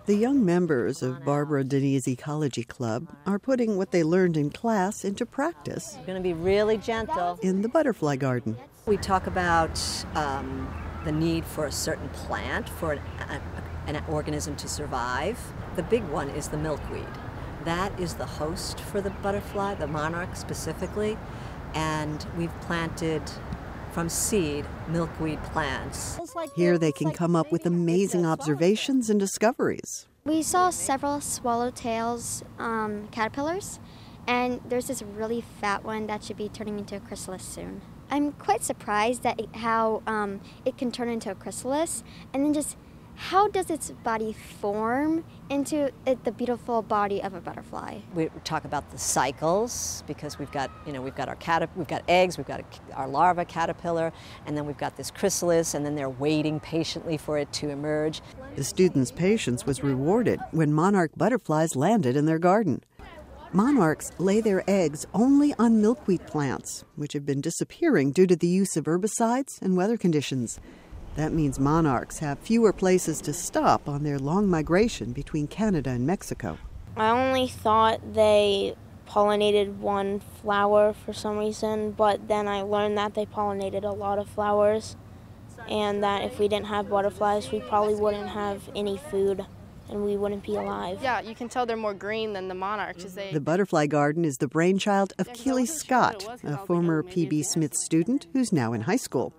The young members of Barbara Dennee's Ecology Club are putting what they learned in class into practice. We're going to be really gentle. In the butterfly garden. We talk about the need for a certain plant for an organism to survive. The big one is the milkweed. That is the host for the butterfly, the monarch specifically, and we've planted from seed milkweed plants. Here they can come up with amazing observations and discoveries. We saw several swallowtails caterpillars, and there's this really fat one that should be turning into a chrysalis soon. I'm quite surprised at how it can turn into a chrysalis, and then just how does its body form into the beautiful body of a butterfly? We talk about the cycles because we've got eggs, we've got our larva caterpillar, and then we've got this chrysalis, and then they're waiting patiently for it to emerge. The students' patience was rewarded when monarch butterflies landed in their garden. Monarchs lay their eggs only on milkweed plants, which have been disappearing due to the use of herbicides and weather conditions. That means monarchs have fewer places to stop on their long migration between Canada and Mexico. I only thought they pollinated one flower for some reason, but then I learned that they pollinated a lot of flowers, and that if we didn't have butterflies, we probably wouldn't have any food, and we wouldn't be alive. Yeah, you can tell they're more green than the monarchs. The butterfly garden is the brainchild of Keely Scott, a former P.B. Smith student who's now in high school.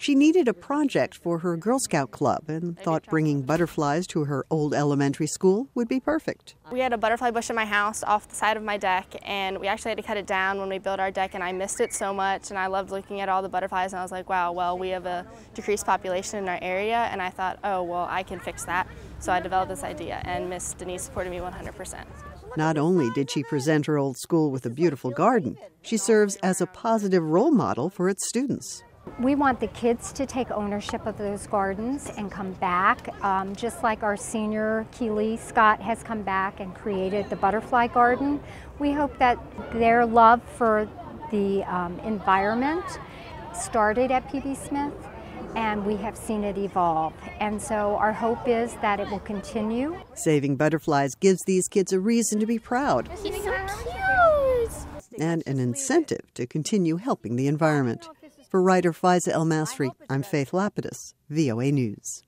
She needed a project for her Girl Scout club and thought bringing butterflies to her old elementary school would be perfect. We had a butterfly bush in my house off the side of my deck, and we actually had to cut it down when we built our deck, and I missed it so much, and I loved looking at all the butterflies, and I was like, wow, well, we have a decreased population in our area, and I thought, oh, well, I can fix that. So I developed this idea, and Miss Dennee supported me 100%. Not only did she present her old school with a beautiful garden, she serves as a positive role model for its students. We want the kids to take ownership of those gardens and come back, just like our senior Keely Scott has come back and created the butterfly garden. We hope that their love for the environment started at P.B. Smith, and we have seen it evolve. And so our hope is that it will continue. Saving butterflies gives these kids a reason to be proud. He's so cute! And an incentive to continue helping the environment. For writer Faiza Elmasry, I'm Faith Lapidus, VOA News.